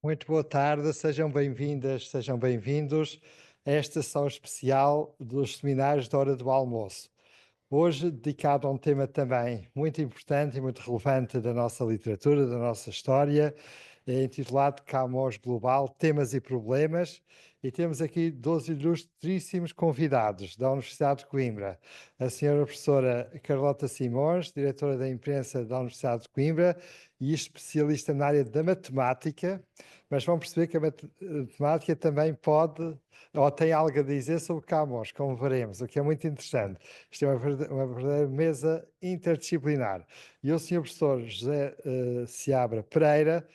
Muito boa tarde, sejam bem-vindas, sejam bem-vindos a esta sessão especial dos seminários da hora do almoço. Hoje dedicado a um tema também muito importante e muito relevante da nossa literatura, da nossa história, intitulado Camões Global, Temas e Problemas, e temos aqui 12 ilustríssimos convidados da Universidade de Coimbra. A senhora professora Carlota Simões, diretora da imprensa da Universidade de Coimbra e especialista na área da matemática, mas vão perceber que a matemática também pode ou tem algo a dizer sobre Camões, como veremos, o que é muito interessante. Isto é uma verdadeira mesa interdisciplinar. E o senhor professor José Seabra Pereira,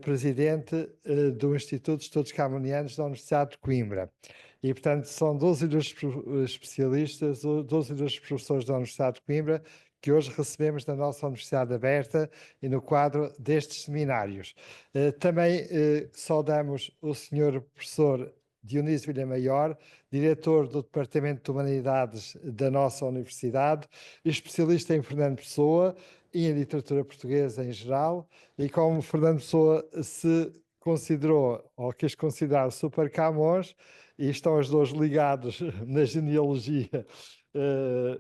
presidente do Instituto de Estudos Camonianos da Universidade de Coimbra. E, portanto, são 12 especialistas, 12 professores da Universidade de Coimbra que hoje recebemos na nossa Universidade Aberta e no quadro destes seminários. Também saudamos o senhor professor Dionísio Villamaior, diretor do Departamento de Humanidades da nossa Universidade, especialista em Fernando Pessoa e em literatura portuguesa em geral, e como Fernando Pessoa se considerou, ou quis considerar, super Camões, e estão os dois ligados na genealogia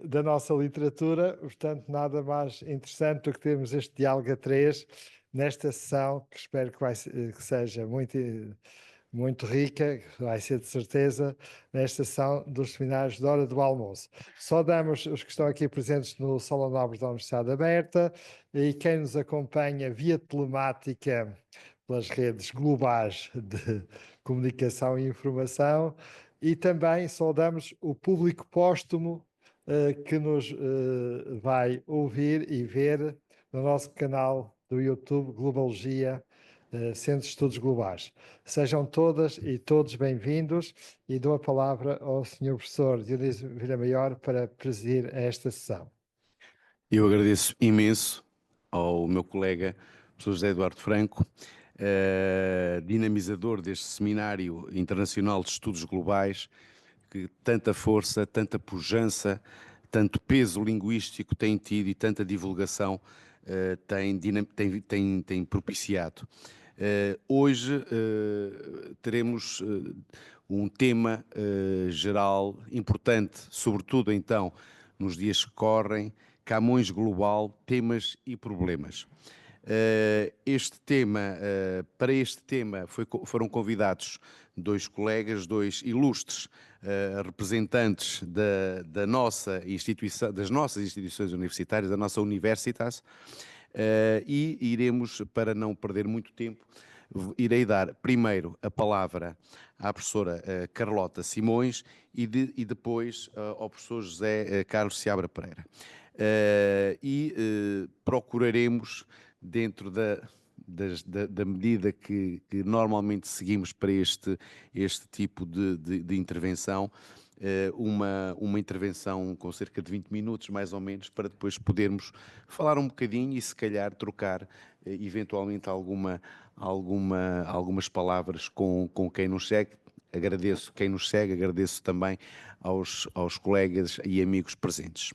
da nossa literatura, portanto, nada mais interessante do que termos este diálogo a três nesta sessão, que espero que seja muito rica, vai ser de certeza, nesta sessão dos seminários da hora do almoço. Só damos os que estão aqui presentes no Salão Nobre da Universidade Aberta e quem nos acompanha via telemática pelas redes globais de comunicação e informação e também saudamos o público póstumo que nos vai ouvir e ver no nosso canal do YouTube Globalogia Centro de Estudos Globais. Sejam todas e todos bem-vindos e dou a palavra ao Sr. Professor Dionísio Villamaior para presidir esta sessão. Eu agradeço imenso ao meu colega, professor José Eduardo Franco, dinamizador deste Seminário Internacional de Estudos Globais, que tanta força, tanta pujança, tanto peso linguístico tem tido e tanta divulgação tem propiciado. Hoje teremos um tema geral importante, sobretudo então nos dias que correm, Camões Global, temas e problemas. Para este tema foram convidados dois colegas, dois ilustres representantes das nossas instituições universitárias, da nossa Universitas, e iremos, para não perder muito tempo, irei dar primeiro a palavra à professora Carlota Simões e depois ao professor José Carlos Seabra Pereira. Procuraremos, dentro da medida que normalmente seguimos para este tipo de intervenção, uma intervenção com cerca de 20 minutos, mais ou menos, para depois podermos falar um bocadinho e, se calhar, trocar eventualmente algumas palavras com quem nos segue. Agradeço quem nos segue, agradeço também aos colegas e amigos presentes.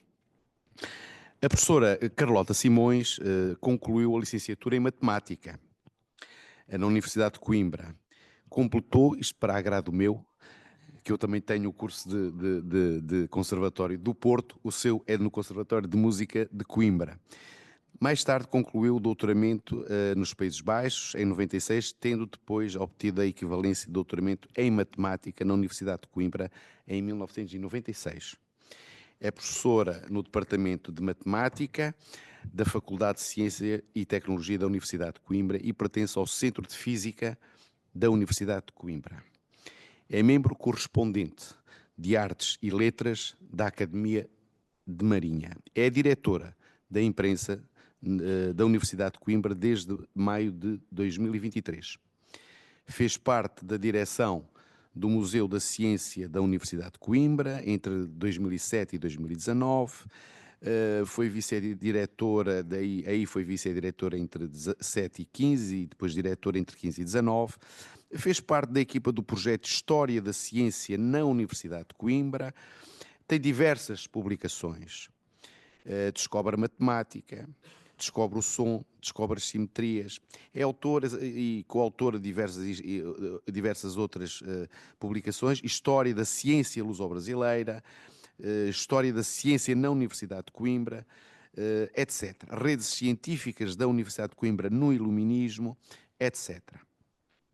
A professora Carlota Simões concluiu a licenciatura em Matemática na Universidade de Coimbra. Completou, isto para agrado meu, que eu também tenho o curso de Conservatório do Porto, o seu é no Conservatório de Música de Coimbra. Mais tarde concluiu o doutoramento nos Países Baixos, em 96, tendo depois obtido a equivalência de doutoramento em Matemática na Universidade de Coimbra, em 1996. É professora no Departamento de Matemática da Faculdade de Ciência e Tecnologia da Universidade de Coimbra e pertence ao Centro de Física da Universidade de Coimbra. É membro correspondente de Artes e Letras da Academia de Marinha. É diretora da imprensa da Universidade de Coimbra desde maio de 2023. Fez parte da direção do Museu da Ciência da Universidade de Coimbra entre 2007 e 2019. Foi vice-diretora, foi vice-diretora entre 17 e 15 e depois diretora entre 15 e 19. Fez parte da equipa do projeto História da Ciência na Universidade de Coimbra. Tem diversas publicações. Descobre a matemática, descobre o som, descobre as simetrias. É autora e coautora de diversas outras publicações. História da ciência luso-brasileira, História da ciência na Universidade de Coimbra, etc. Redes científicas da Universidade de Coimbra no Iluminismo, etc.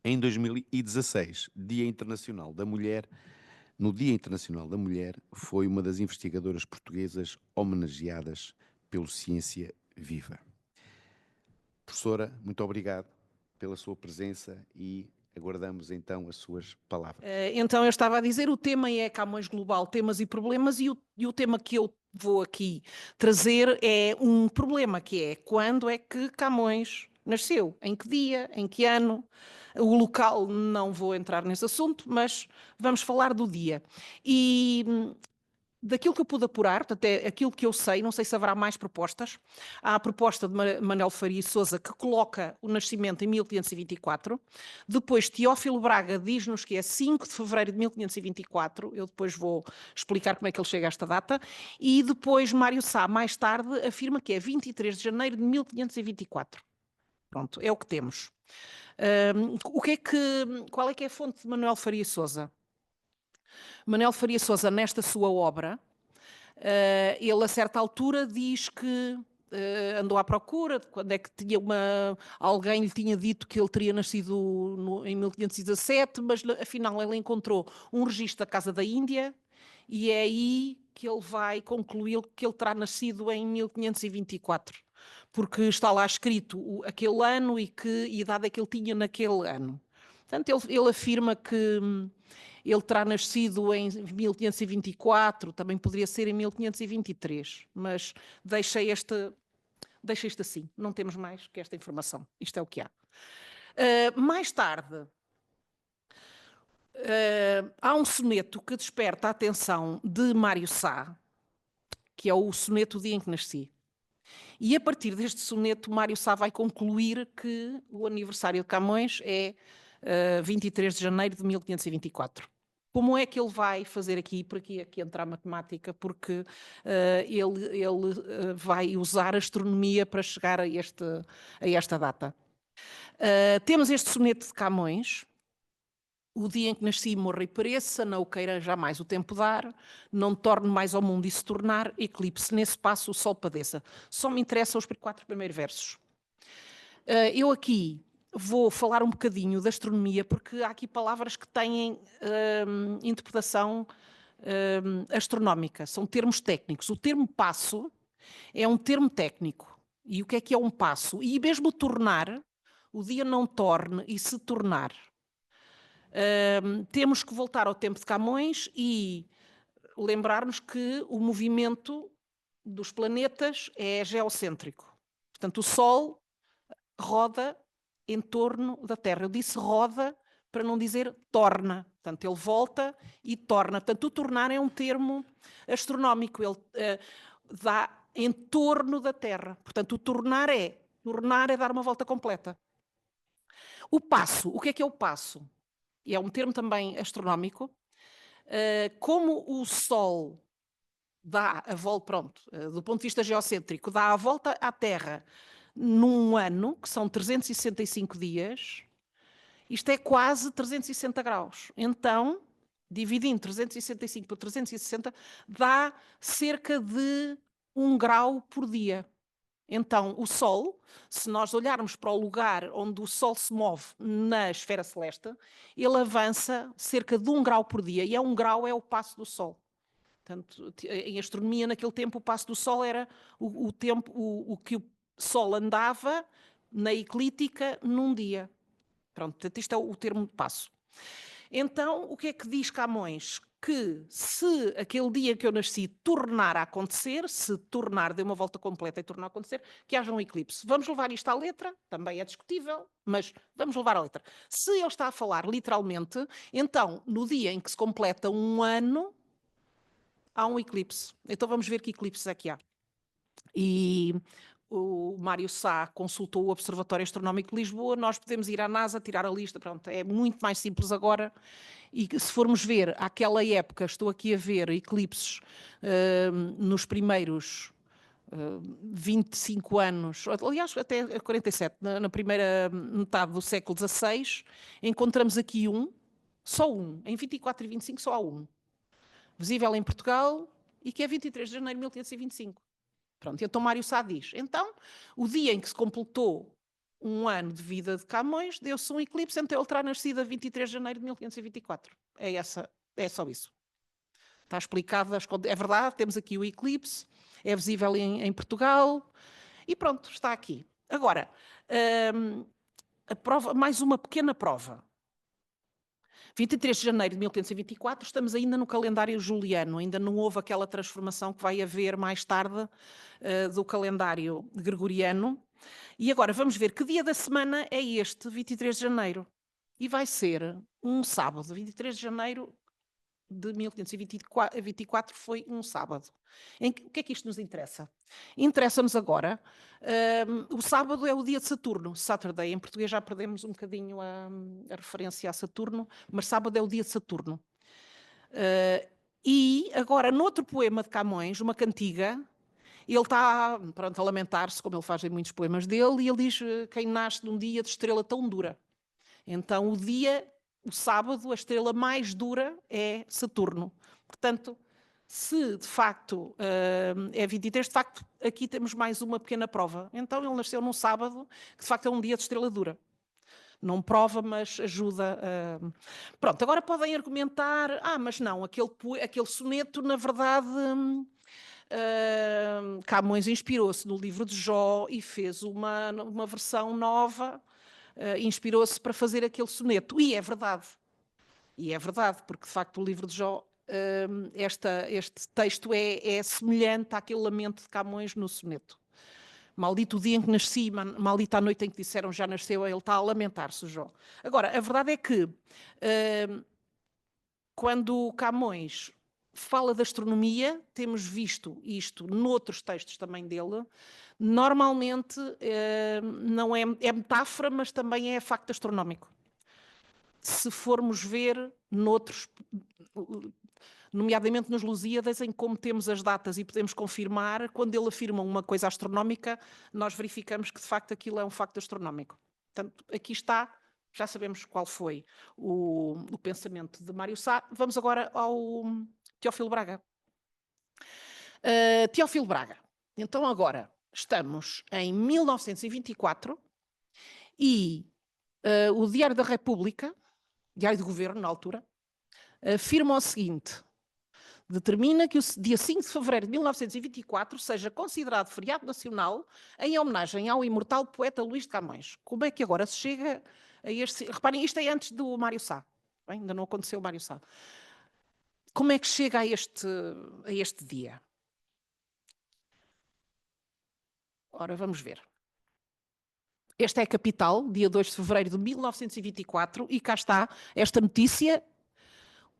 Em 2016, Dia Internacional da Mulher, no Dia Internacional da Mulher, foi uma das investigadoras portuguesas homenageadas pelo Ciência Viva. Professora, muito obrigado pela sua presença e aguardamos então as suas palavras. Então eu estava a dizer, o tema é Camões Global, temas e problemas, e o tema que eu vou aqui trazer é um problema, que é quando é que Camões nasceu, em que dia, em que ano, o local, não vou entrar nesse assunto, mas vamos falar do dia. E daquilo que eu pude apurar, portanto, é aquilo que eu sei, não sei se haverá mais propostas. Há a proposta de Manuel Faria Sousa, que coloca o nascimento em 1524. Depois, Teófilo Braga diz-nos que é 5 de fevereiro de 1524. Eu depois vou explicar como é que ele chega a esta data. E depois, Mário Sá, mais tarde, afirma que é 23 de janeiro de 1524. Pronto, é o que temos. Qual é que é a fonte de Manuel Faria Sousa? Manuel Faria Sousa, nesta sua obra, ele a certa altura diz que andou à procura de quando é que alguém lhe tinha dito que ele teria nascido em 1517, mas afinal ele encontrou um registro da Casa da Índia e é aí que ele vai concluir que ele terá nascido em 1524, porque está lá escrito aquele ano e que idade é que ele tinha naquele ano. Portanto, ele afirma que ele terá nascido em 1524, também poderia ser em 1523, mas deixa isto assim, não temos mais que esta informação, isto é o que há. Mais tarde, há um soneto que desperta a atenção de Mário Sá, que é o soneto O Dia em que Nasci. E a partir deste soneto, Mário Sá vai concluir que o aniversário de Camões é 23 de janeiro de 1524. Como é que ele vai fazer aqui? Por aqui entra a matemática, porque ele vai usar a astronomia para chegar a esta data. Temos este soneto de Camões: o dia em que nasci, morro e pereça, não o queira jamais o tempo dar, não torne mais ao mundo e se tornar, eclipse nesse passo o sol padeça. Só me interessam os 4 primeiros versos. Eu aqui vou falar um bocadinho da astronomia, porque há aqui palavras que têm interpretação astronómica, são termos técnicos. O termo passo é um termo técnico. E o que é um passo? E mesmo tornar, o dia não torne e se tornar. Temos que voltar ao tempo de Camões e lembrar-nos que o movimento dos planetas é geocêntrico. Portanto, o Sol roda em torno da Terra. Eu disse roda para não dizer torna. Portanto, ele volta e torna. Portanto, o tornar é um termo astronómico. Ele dá em torno da Terra. Portanto, o tornar é dar uma volta completa. O passo. O que é o passo? E é um termo também astronómico. Como o Sol dá a volta, pronto, do ponto de vista geocêntrico, dá a volta à Terra num ano, que são 365 dias, isto é quase 360 graus. Então, dividindo 365 por 360, dá cerca de 1 grau por dia. Então, o Sol, se nós olharmos para o lugar onde o Sol se move na esfera celeste, ele avança cerca de 1 grau por dia, e 1 grau é o passo do Sol. Portanto, em astronomia, naquele tempo, o passo do Sol era o tempo, o que o Sol andava na eclíptica num dia. Pronto, portanto, isto é o termo de passo. Então, o que é que diz Camões? Que se aquele dia que eu nasci tornar a acontecer, se tornar, dê uma volta completa e tornar a acontecer, que haja um eclipse. Vamos levar isto à letra, também é discutível, mas vamos levar à letra. Se ele está a falar literalmente, então, no dia em que se completa um ano, há um eclipse. Então vamos ver que eclipses é que há. E o Mário Sá consultou o Observatório Astronómico de Lisboa, nós podemos ir à NASA, tirar a lista, pronto, é muito mais simples agora. E se formos ver, àquela época, estou aqui a ver eclipses nos primeiros 25 anos, aliás, até 47, na primeira metade do século XVI, encontramos aqui só um, em 24 e 25 só há um, visível em Portugal e que é 23 de janeiro de 1525. Pronto, e então Mário Sá diz, então, o dia em que se completou um ano de vida de Camões, deu-se um eclipse entre ele terá nascido a 23 de janeiro de 1524. É só isso. Está explicado, é verdade, temos aqui o eclipse, é visível em Portugal e pronto, está aqui. Agora, a prova, mais uma pequena prova. 23 de janeiro de 1524, estamos ainda no calendário juliano, ainda não houve aquela transformação que vai haver mais tarde do calendário gregoriano. E agora vamos ver que dia da semana é este, 23 de janeiro. E vai ser um sábado, 23 de janeiro de 1524 foi um sábado. O que é que isto nos interessa? Interessa-nos agora, o sábado é o dia de Saturno, Saturday, em português já perdemos um bocadinho a referência a Saturno, mas sábado é o dia de Saturno. E agora, noutro poema de Camões, uma cantiga, ele está, pronto, a lamentar-se, como ele faz em muitos poemas dele, e ele diz quem nasce num dia de estrela tão dura. Então, o sábado, a estrela mais dura é Saturno. Portanto, se de facto é 23, de facto, aqui temos mais uma pequena prova. Então, ele nasceu num sábado, que de facto é um dia de estrela dura. Não prova, mas ajuda. Pronto, agora podem argumentar, mas não, aquele soneto, na verdade, Camões inspirou-se no livro de Jó e fez uma versão nova, inspirou-se para fazer aquele soneto. E é verdade. Porque de facto o livro de Jó, este texto é semelhante àquele lamento de Camões no soneto. Maldito o dia em que nasci, maldita a noite em que disseram já nasceu, ele está a lamentar-se, o Jó. Agora, a verdade é que quando Camões fala de astronomia, temos visto isto noutros textos também dele, normalmente não é metáfora, mas também é facto astronómico. Se formos ver noutros, nomeadamente nos Lusíadas, em como temos as datas e podemos confirmar, quando ele afirma uma coisa astronómica, nós verificamos que de facto aquilo é um facto astronómico. Portanto, aqui está, já sabemos qual foi o pensamento de Mário Sá. Vamos agora ao Teófilo Braga. Teófilo Braga. Então agora estamos em 1924 e o Diário da República, Diário do Governo na altura, afirma o seguinte: determina que o dia 5 de fevereiro de 1924 seja considerado feriado nacional em homenagem ao imortal poeta Luís de Camões. Como é que agora se chega a este... Reparem, isto é antes do Mário Sá. Bem, ainda não aconteceu o Mário Sá. Como é que chega a este dia? Ora, vamos ver. Esta é a capital, dia 2 de fevereiro de 1924, e cá está esta notícia.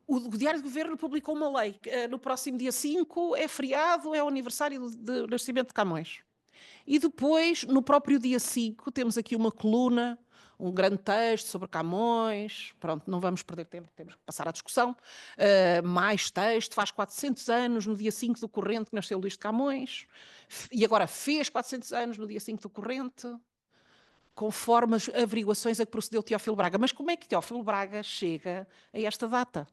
O Diário de Governo publicou uma lei. No próximo dia 5 é feriado, é o aniversário do nascimento de Camões. E depois, no próprio dia 5, temos aqui uma coluna, um grande texto sobre Camões. Pronto, não vamos perder tempo, temos que passar à discussão. Mais texto, faz 400 anos no dia 5 do corrente que nasceu Luís de Camões. E agora fez 400 anos no dia 5 do corrente, conforme as averiguações a que procedeu Teófilo Braga. Mas como é que Teófilo Braga chega a esta data?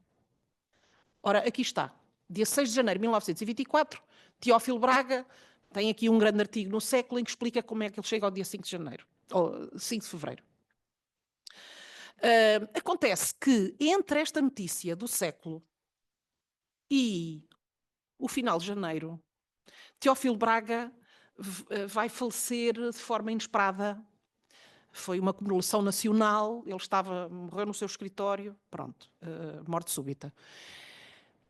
Ora, aqui está. Dia 6 de janeiro de 1924, Teófilo Braga tem aqui um grande artigo no Século em que explica como é que ele chega ao dia 5 de janeiro, ou 5 de fevereiro. Acontece que entre esta notícia do Século e o final de janeiro, Teófilo Braga vai falecer de forma inesperada. Foi uma comemoração nacional, ele morreu no seu escritório, pronto, morte súbita.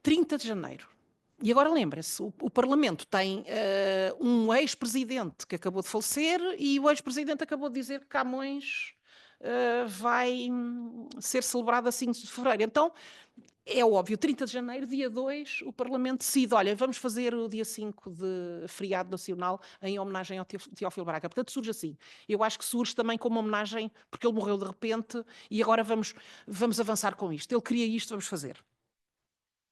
30 de janeiro. E agora lembrem-se, o Parlamento tem um ex-presidente que acabou de falecer e o ex-presidente acabou de dizer que Camões vai ser celebrado a 5 de fevereiro. Então, é óbvio, 30 de janeiro, dia 2, o Parlamento decide, olha, vamos fazer o dia 5 de feriado nacional em homenagem ao Teófilo Braga. Portanto, surge assim. Eu acho que surge também como homenagem, porque ele morreu de repente e agora vamos avançar com isto. Ele queria isto, vamos fazer.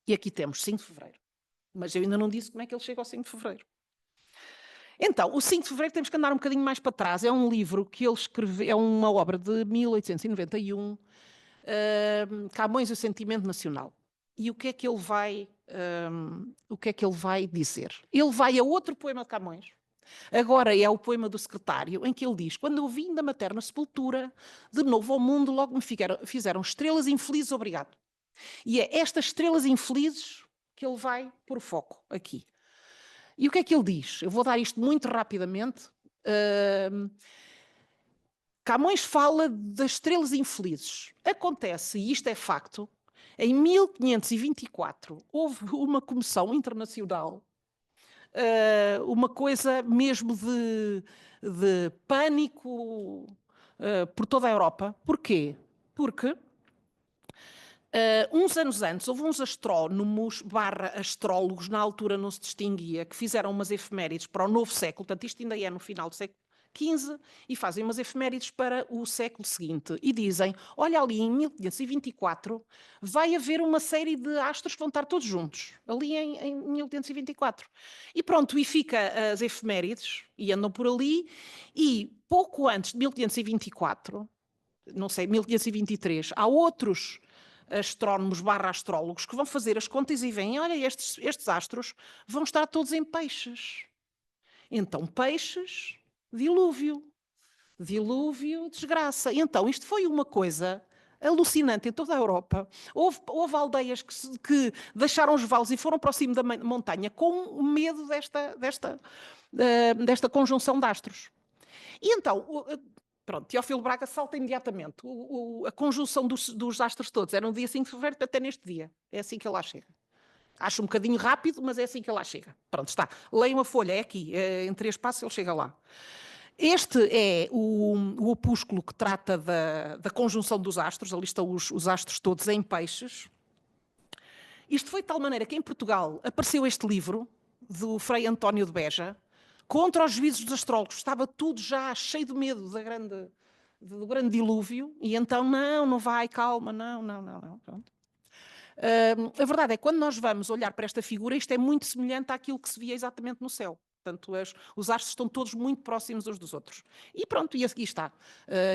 E aqui temos 5 de fevereiro. Mas eu ainda não disse como é que ele chega ao 5 de fevereiro. Então, o 5 de Fevereiro temos que andar um bocadinho mais para trás. É um livro que ele escreveu, é uma obra de 1891, Camões e o Sentimento Nacional. E o que é que ele vai, dizer? Ele vai a outro poema de Camões. Agora é o poema do secretário, em que ele diz: quando eu vim da materna sepultura, de novo ao mundo, logo me fizeram estrelas infelizes, obrigado. E é estas estrelas infelizes que ele vai pôr foco aqui. E o que é que ele diz? Eu vou dar isto muito rapidamente. Camões fala das estrelas infelizes. Acontece, e isto é facto, em 1524 houve uma comoção internacional, uma coisa mesmo de pânico por toda a Europa. Porquê? Porque uns anos antes, houve uns astrónomos / astrólogos, na altura não se distinguia, que fizeram umas efemérides para o novo século, portanto isto ainda é no final do século XV, e fazem umas efemérides para o século seguinte, e dizem, olha ali em 1524 vai haver uma série de astros que vão estar todos juntos, ali em 1524. E pronto, e fica as efemérides, e andam por ali, e pouco antes de 1524, não sei, 1523, há outros astrónomos / astrólogos que vão fazer as contas e veem, olha, estes astros vão estar todos em peixes. Então, peixes, dilúvio, desgraça. Então, isto foi uma coisa alucinante em toda a Europa. Houve aldeias que deixaram os valos e foram para o cimo da montanha com medo desta conjunção de astros. E então, pronto, Teófilo Braga salta imediatamente. A conjunção dos astros todos era no dia 5 de fevereiro, até neste dia. É assim que ele lá chega. Acho um bocadinho rápido, mas é assim que ele lá chega. Pronto, está. Leia uma folha, é aqui. Em 3 passos ele chega lá. Este é o opúsculo que trata da conjunção dos astros. Ali estão os astros todos em peixes. Isto foi de tal maneira que em Portugal apareceu este livro do Frei António de Beja, contra os juízos dos astrólogos. Estava tudo já cheio de medo do grande dilúvio, e então não vai, calma, não. Pronto. A verdade é que quando nós vamos olhar para esta figura, isto é muito semelhante àquilo que se via exatamente no céu. Portanto, os astros estão todos muito próximos uns dos outros. E pronto, e aqui está.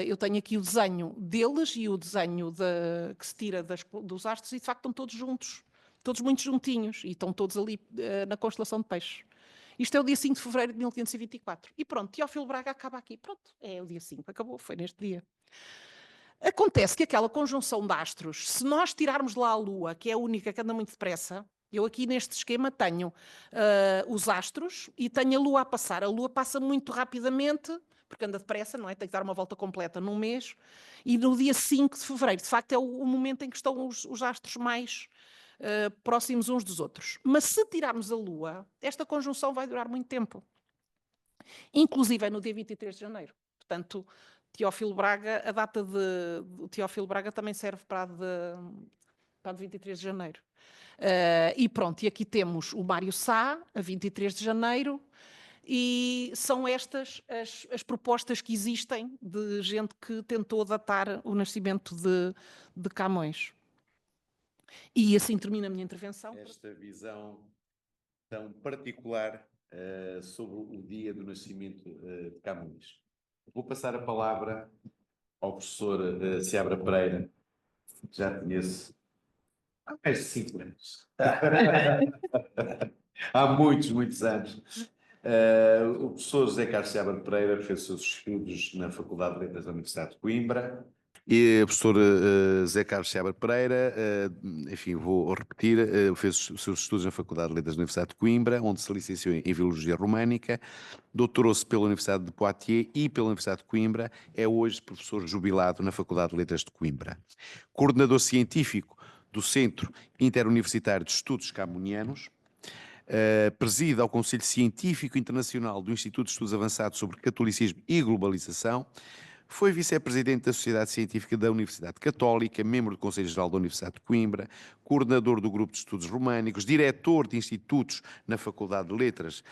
Eu tenho aqui o desenho deles e o desenho que se tira dos astros, e de facto estão todos juntos, todos muito juntinhos, e estão todos ali na constelação de Peixes. Isto é o dia 5 de fevereiro de 1524. E pronto, Teófilo Braga acaba aqui. Pronto, é o dia 5, acabou, foi neste dia. Acontece que aquela conjunção de astros, se nós tirarmos lá a Lua, que é a única que anda muito depressa, eu aqui neste esquema tenho os astros e tenho a Lua a passar. A Lua passa muito rapidamente, porque anda depressa, não é? Tem que dar uma volta completa num mês. E no dia 5 de fevereiro, de facto, é o momento em que estão os astros mais próximos uns dos outros. Mas se tirarmos a Lua, esta conjunção vai durar muito tempo. Inclusive é no dia 23 de janeiro. Portanto, Teófilo Braga, a data de Teófilo Braga também serve para a de 23 de janeiro. E pronto, e aqui temos o Mário Sá, a 23 de janeiro, e são estas as propostas que existem de gente que tentou datar o nascimento de Camões. E assim termina a minha intervenção. Esta visão tão particular sobre o dia do nascimento de Camões. Vou passar a palavra ao professor Seabra Pereira, que já conheço há mais de 5 anos. Há muitos anos. O professor José Carlos Seabra Pereira fez os seus estudos na Faculdade de Letras da Universidade de Coimbra. E o professor José Carlos Seabra Pereira, enfim, vou repetir, fez os seus estudos na Faculdade de Letras da Universidade de Coimbra, onde se licenciou em Filologia Românica, doutorou-se pela Universidade de Poitiers e pela Universidade de Coimbra, é hoje professor jubilado na Faculdade de Letras de Coimbra. Coordenador científico do Centro Interuniversitário de Estudos Camonianos, preside ao Conselho Científico Internacional do Instituto de Estudos Avançados sobre Catolicismo e Globalização, foi vice-presidente da Sociedade Científica da Universidade Católica, membro do Conselho Geral da Universidade de Coimbra, coordenador do Grupo de Estudos Românicos, diretor de institutos na Faculdade de Letras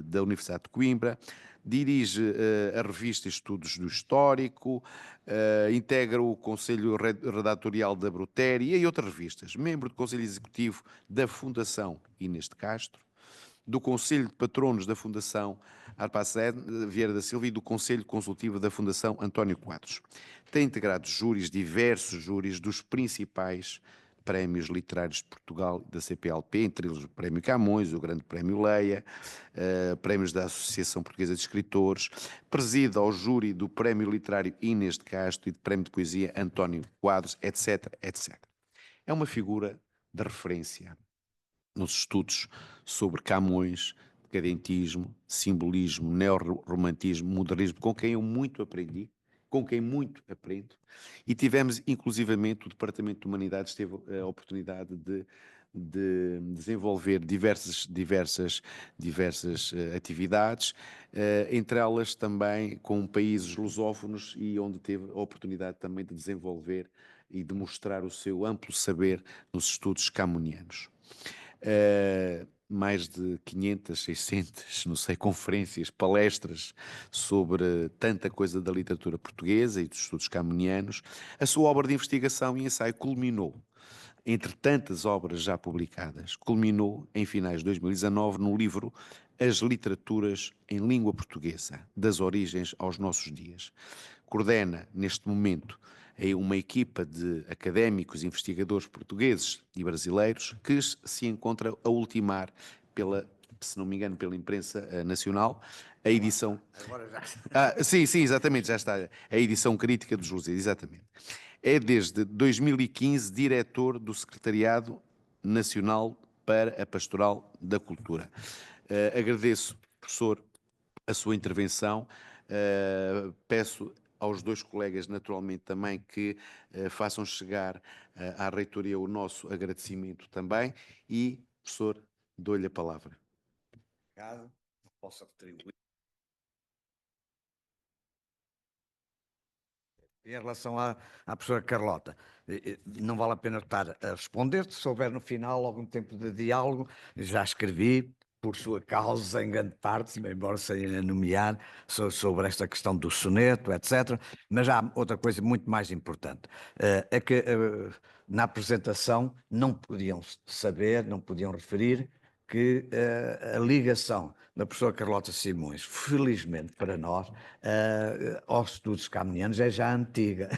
da Universidade de Coimbra, dirige a revista Estudos do Histórico, integra o Conselho Redatorial da Brutéria e outras revistas, membro do Conselho Executivo da Fundação Inês de Castro, do Conselho de Patronos da Fundação Arpaced Vieira da Silva e do Conselho Consultivo da Fundação António Quadros. Tem integrado diversos júris dos principais prémios literários de Portugal da CPLP, entre eles o Prémio Camões, o Grande Prémio Leia, prémios da Associação Portuguesa de Escritores, preside ao júri do Prémio Literário Inês de Castro e do Prémio de Poesia António Quadros, etc, etc. É uma figura de referência nos estudos sobre Camões, decadentismo, simbolismo, neorromantismo, modernismo, com quem eu muito aprendi, com quem muito aprendo, e tivemos, inclusivamente, o Departamento de Humanidades teve a oportunidade de desenvolver diversas atividades, entre elas também com países lusófonos e onde teve a oportunidade também de desenvolver e de mostrar o seu amplo saber nos estudos camonianos. Mais de 500, 600, não sei, conferências, palestras sobre tanta coisa da literatura portuguesa e dos estudos camonianos. A sua obra de investigação e ensaio culminou, entre tantas obras já publicadas, culminou em finais de 2019 no livro As Literaturas em Língua Portuguesa, das origens aos nossos dias. Coordena, neste momento, uma equipa de académicos e investigadores portugueses e brasileiros que se encontra a ultimar, se não me engano, pela imprensa nacional, a edição... Agora já. sim, exatamente, já está. A edição crítica dos Lusíadas, exatamente. É desde 2015 diretor do Secretariado Nacional para a Pastoral da Cultura. Agradeço, professor, a sua intervenção. Peço aos dois colegas, naturalmente, também que façam chegar à reitoria o nosso agradecimento também e, professor, dou-lhe a palavra. Obrigado. Posso retribuir. Em relação à professora Carlota, não vale a pena estar a responder. Se houver no final algum tempo de diálogo, já escrevi por sua causa, em grande parte, embora sem nomear, sobre esta questão do soneto, etc. Mas há outra coisa muito mais importante, é que na apresentação não podiam saber, não podiam referir que a ligação da professora Carlota Simões, felizmente para nós, aos estudos camonianos é já antiga,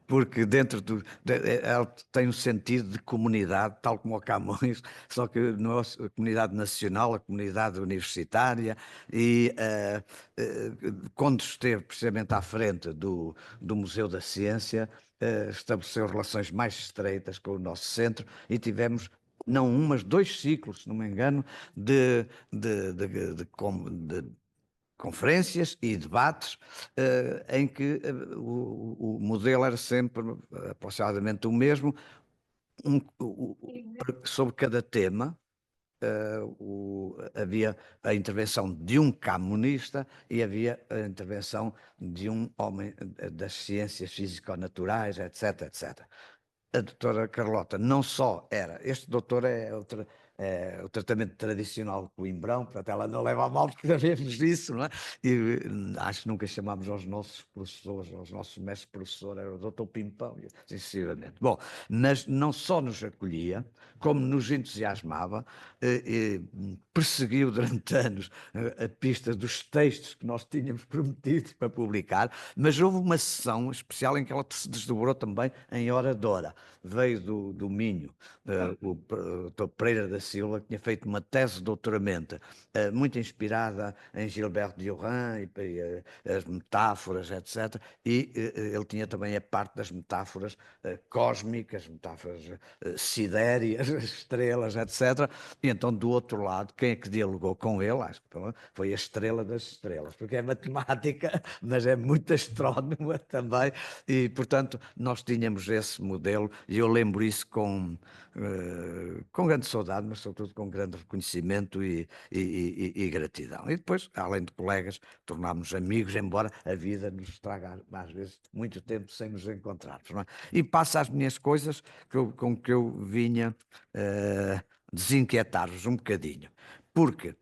porque ela tem um sentido de comunidade, tal como o Camões, só que não é a comunidade nacional, a comunidade universitária, e quando esteve precisamente à frente do Museu da Ciência, estabeleceu relações mais estreitas com o nosso centro e tivemos não um, mas 2 ciclos, se não me engano, de conferências e debates em que o modelo era sempre aproximadamente o mesmo, sobre cada tema. Havia a intervenção de um camonista e havia a intervenção de um homem das ciências físico-naturais, etc, etc. A doutora Carlota não só era, este doutor é o tratamento tradicional de Coimbrão, portanto ela não leva a mal porque sabemos disso, não é? E acho que nunca chamámos aos nossos professores, aos nossos mestres professores, era o doutor Pimpão, sucessivamente. Bom, mas não só nos acolhia, como nos entusiasmava, perseguiu durante anos a pista dos textos que nós tínhamos prometido para publicar, mas houve uma sessão especial em que ela se desdobrou também em oradora. Veio do Minho, o Dr. Pereira da Silva, que tinha feito uma tese de doutoramento muito inspirada em Gilbert Durand e as metáforas, etc. E ele tinha também a parte das metáforas cósmicas, metáforas sidérias, estrelas, etc. E então, do outro lado, quem é que dialogou com ele? Acho que foi a estrela das estrelas, porque é matemática, mas é muito astrónoma também. E, portanto, nós tínhamos esse modelo e eu lembro isso com grande saudade, mas sobretudo com grande reconhecimento e gratidão. E depois, além de colegas, tornámos amigos, embora a vida nos traga, às vezes, muito tempo sem nos encontrarmos. Não é? E passo às minhas coisas com que eu vinha desinquietar-vos um bocadinho. Porque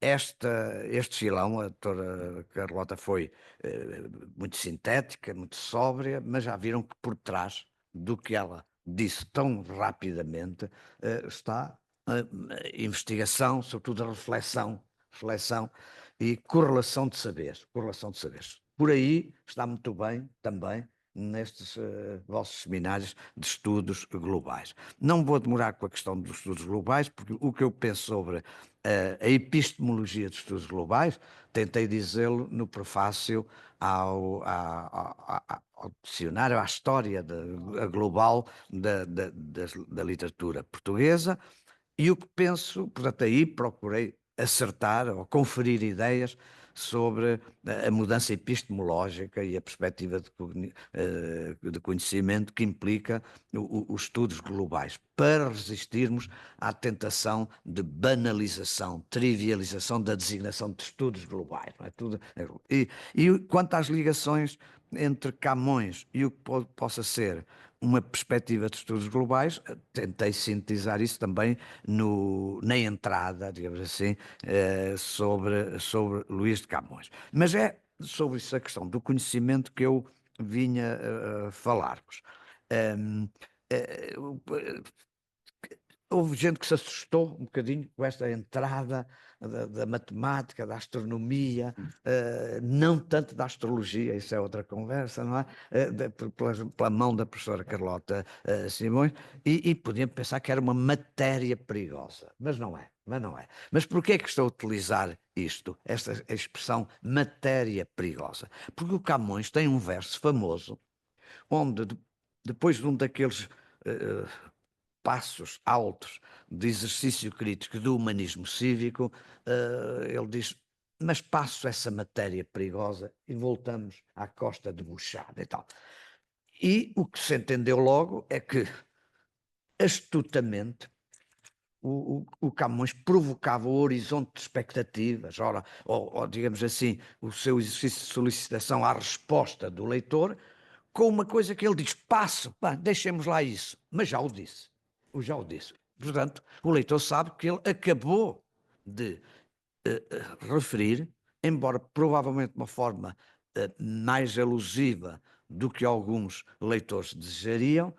este filão, a doutora Carlota foi muito sintética, muito sóbria, mas já viram que por trás do que ela disse tão rapidamente está a investigação, sobretudo a reflexão reflexão e correlação de saberes, correlação de saberes. Por aí está muito bem também nestes vossos seminários de estudos globais. Não vou demorar com a questão dos estudos globais, porque o que eu penso sobre a epistemologia dos estudos globais, tentei dizê-lo no prefácio ao dicionário, à história global da literatura portuguesa, e o que penso, portanto, aí procurei acertar ou conferir ideias sobre a mudança epistemológica e a perspectiva de conhecimento que implica os estudos globais, para resistirmos à tentação de trivialização da designação de estudos globais. Não é? E quanto às ligações entre Camões e o que possa ser uma perspectiva de estudos globais, tentei sintetizar isso também na entrada, digamos assim, sobre Luís de Camões. Mas é sobre isso a questão do conhecimento que eu vinha falar-vos. Houve gente que se assustou um bocadinho com esta entrada da matemática, da astronomia, não tanto da astrologia, isso é outra conversa, não é? Pela mão da professora Carlota Simões, e podiam pensar que era uma matéria perigosa, mas não é. Mas porquê é que estou a utilizar esta expressão matéria perigosa? Porque o Camões tem um verso famoso, onde depois de um daqueles passos altos de exercício crítico do humanismo cívico, ele diz: mas passo essa matéria perigosa e voltamos à costa debochada e tal. E o que se entendeu logo é que, astutamente, o Camões provocava o horizonte de expectativas, ou digamos assim, o seu exercício de solicitação à resposta do leitor, com uma coisa que ele diz: passo, deixemos lá isso, mas já o disse. Portanto, o leitor sabe que ele acabou de referir, embora provavelmente de uma forma mais alusiva do que alguns leitores desejariam,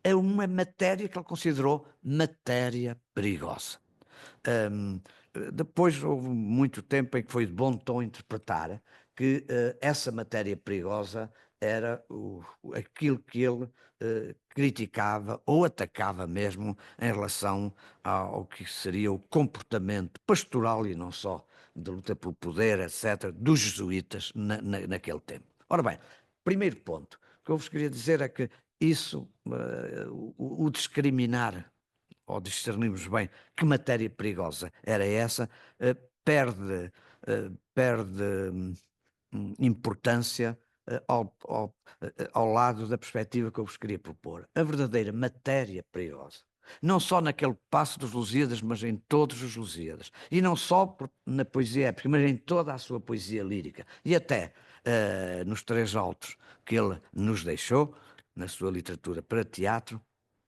a uma matéria que ele considerou matéria perigosa. Depois houve muito tempo em que foi de bom tom interpretar que essa matéria perigosa era aquilo que ele criticava ou atacava mesmo em relação ao que seria o comportamento pastoral e não só de luta pelo poder, etc., dos jesuítas naquele tempo. Ora bem, primeiro ponto que eu vos queria dizer é que isso, o discriminar, ou discernirmos bem que matéria perigosa era essa, perde importância ao lado da perspectiva que eu vos queria propor. A verdadeira matéria perigosa, não só naquele passo dos Lusíadas, mas em todos os Lusíadas, e não só na poesia épica, mas em toda a sua poesia lírica, e até nos três autos que ele nos deixou, na sua literatura para teatro,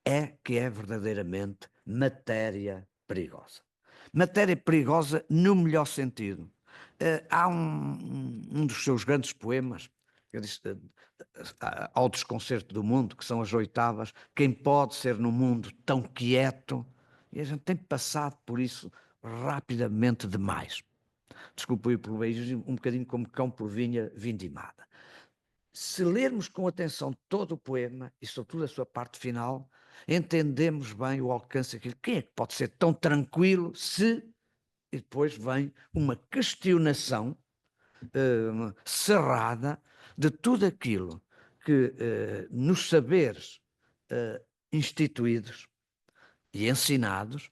é que é verdadeiramente matéria perigosa. Matéria perigosa no melhor sentido. Há um dos seus grandes poemas, eu disse, ao desconcerto do mundo, que são as oitavas: quem pode ser no mundo tão quieto? E a gente tem passado por isso rapidamente demais. Desculpe o plebeio, um bocadinho como cão por vinha vindimada. Se lermos com atenção todo o poema, e sobretudo a sua parte final, entendemos bem o alcance daquilo. Quem é que pode ser tão tranquilo se... E depois vem uma questionação cerrada de tudo aquilo que nos saberes instituídos e ensinados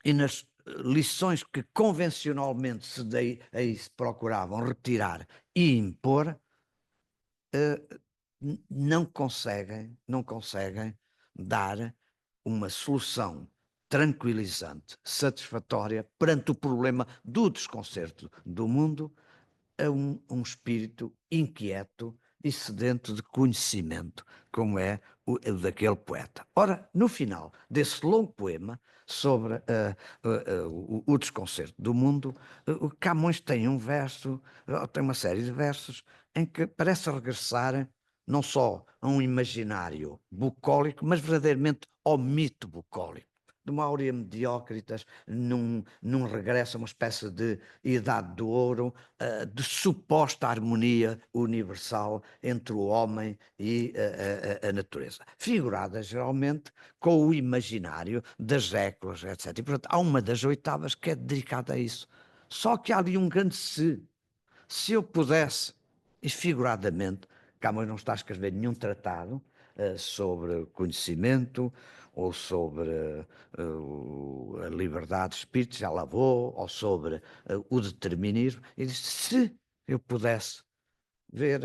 e nas lições que convencionalmente aí se procuravam retirar e impor, não conseguem dar uma solução tranquilizante, satisfatória perante o problema do desconcerto do mundo a um espírito inquieto e sedento de conhecimento, como é o daquele poeta. Ora, no final desse longo poema sobre o desconcerto do mundo, o Camões tem um verso, tem uma série de versos, em que parece regressar não só a um imaginário bucólico, mas verdadeiramente ao mito bucólico. de uma Aurea Mediocritas, num regresso a uma espécie de idade do ouro, de suposta harmonia universal entre o homem e a natureza, figurada geralmente com o imaginário das Écloas, etc. E, portanto, há uma das oitavas que é dedicada a isso. Só que há ali um grande se eu pudesse, e figuradamente, Camões não está a escrever nenhum tratado sobre conhecimento ou sobre a liberdade de espírito, já lá vou, ou sobre o determinismo, e diz: se eu pudesse ver,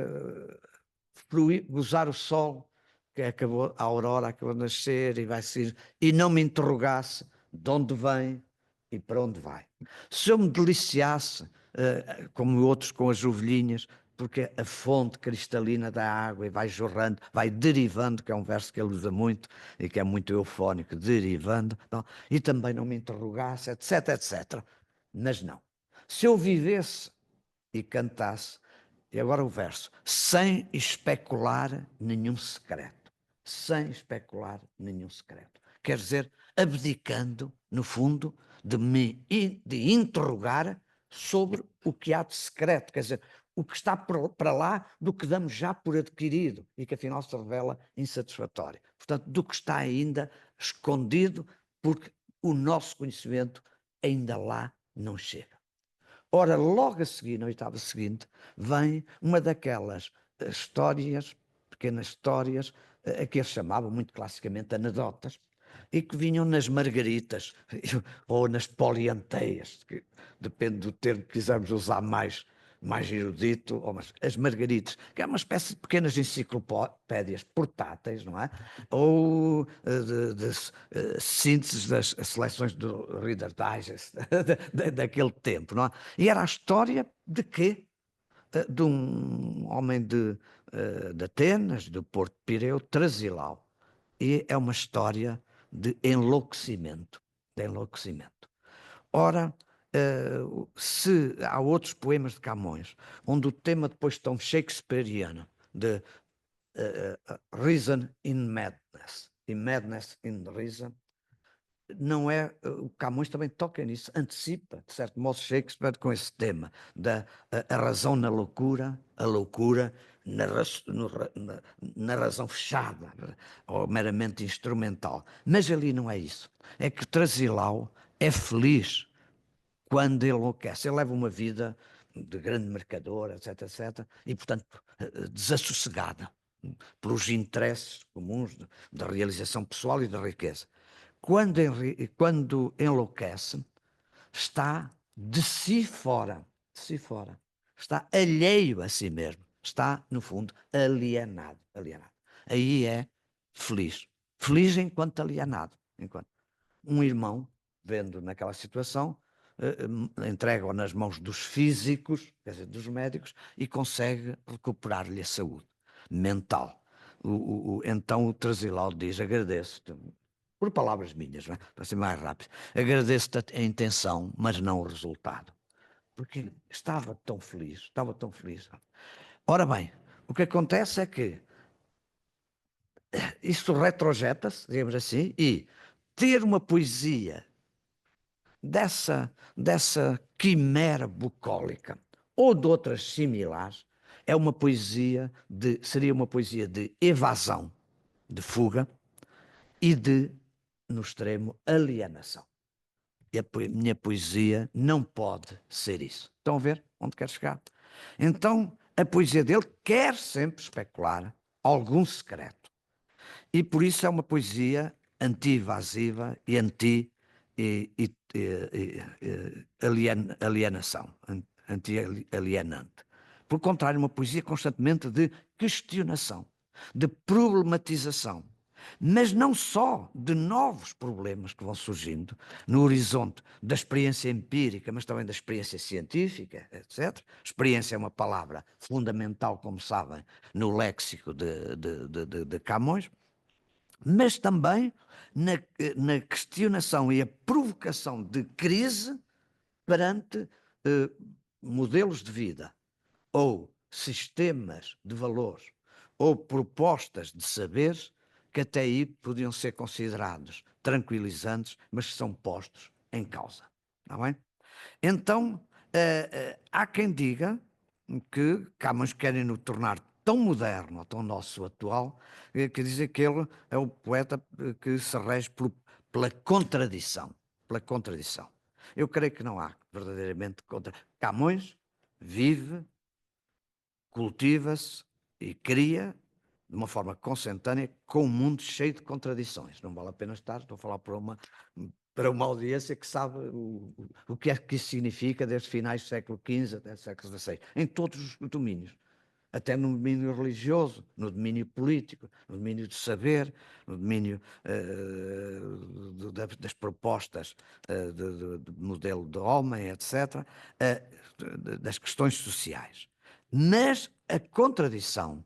gozar o sol, que acabou, a aurora acabou de nascer e vai ser, e não me interrogasse de onde vem e para onde vai. Se eu me deliciasse, como outros com as ovelhinhas, porque a fonte cristalina da água e vai jorrando, vai derivando, que é um verso que ele usa muito e que é muito eufónico, derivando, não? E também não me interrogasse, etc, etc. Mas não. Se eu vivesse e cantasse, e agora o verso, sem especular nenhum secreto. Sem especular nenhum secreto. Quer dizer, abdicando, no fundo, de interrogar sobre o que há de secreto. Quer dizer, o que está para lá do que damos já por adquirido e que afinal se revela insatisfatório. Portanto, do que está ainda escondido, porque o nosso conhecimento ainda lá não chega. Ora, logo a seguir, na oitava seguinte, vem uma daquelas histórias, pequenas histórias, que eles chamavam muito classicamente anedotas, e que vinham nas margaritas ou nas polianteias, que depende do termo que quisermos usar mais erudito, ou as margaritas, que é uma espécie de pequenas enciclopédias portáteis, não é? Ou de sínteses das seleções do Reader Digest daquele tempo, não é? E era a história de quê? De um homem de Atenas, do Porto de Pireu, Trasilau. E é uma história de enlouquecimento, de enlouquecimento. Ora, se há outros poemas de Camões, onde o tema depois tão shakespeariano, de Reason in Madness, e Madness in Reason, não é, o Camões também toca nisso, antecipa, de certo modo, Shakespeare com esse tema, da a razão na loucura, a loucura na razão fechada, ou meramente instrumental. Mas ali não é isso. É que Trasilau é feliz quando ele enlouquece. Ele leva uma vida de grande mercador, etc, etc, e, portanto, desassossegada pelos interesses comuns da realização pessoal e da riqueza. Quando enlouquece, está de si fora, está alheio a si mesmo, está, no fundo, alienado. Aí é feliz enquanto alienado. Enquanto um irmão, vendo naquela situação, entrega-o nas mãos dos físicos, quer dizer, dos médicos, e consegue recuperar-lhe a saúde mental. Então o Trasilau diz: agradeço-te, por palavras minhas, não é? Para ser mais rápido, agradeço-te a intenção, mas não o resultado. Porque estava tão feliz. Ora bem, o que acontece é que isto retrojeta-se, digamos assim, e ter uma poesia dessa quimera bucólica ou de outras similares é uma poesia seria uma poesia de evasão, de fuga e de, no extremo, alienação. E a minha poesia não pode ser isso. Estão a ver onde quer chegar? Então, a poesia dele quer sempre especular algum secreto. E por isso é uma poesia anti-invasiva e anti-alienação, anti-alienante. Por contrário, uma poesia constantemente de questionação, de problematização, mas não só de novos problemas que vão surgindo no horizonte da experiência empírica, mas também da experiência científica, etc. Experiência é uma palavra fundamental, como sabem, no léxico de Camões, mas também na questionação e a provocação de crise perante modelos de vida ou sistemas de valores ou propostas de saberes que até aí podiam ser considerados tranquilizantes, mas que são postos em causa. Está bem? Então, há quem diga que Camões querem-no tornar tão moderno, tão nosso atual, que dizem que ele é o poeta que se rege pela contradição. Pela contradição. Eu creio que não há verdadeiramente Camões vive, cultiva-se e cria de uma forma consentânea com um mundo cheio de contradições. Não vale a pena estou a falar para uma audiência que sabe o que é que isso significa desde finais do século XV até o século XVI, em todos os domínios. Até no domínio religioso, no domínio político, no domínio do saber, no domínio das propostas de modelo de homem, etc., das questões sociais. Mas a contradição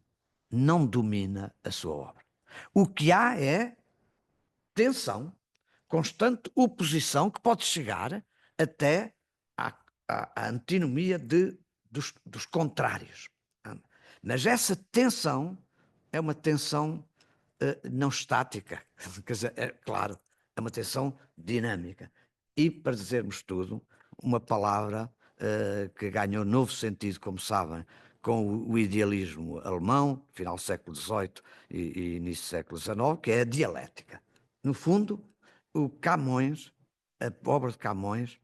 não domina a sua obra. O que há é tensão, constante oposição que pode chegar até à antinomia dos contrários. Mas essa tensão é uma tensão não estática, quer dizer, é claro, é uma tensão dinâmica. E, para dizermos tudo, uma palavra que ganhou novo sentido, como sabem, com o idealismo alemão, final do século XVIII e início do século XIX, que é a dialética. No fundo, o Camões, a obra de Camões,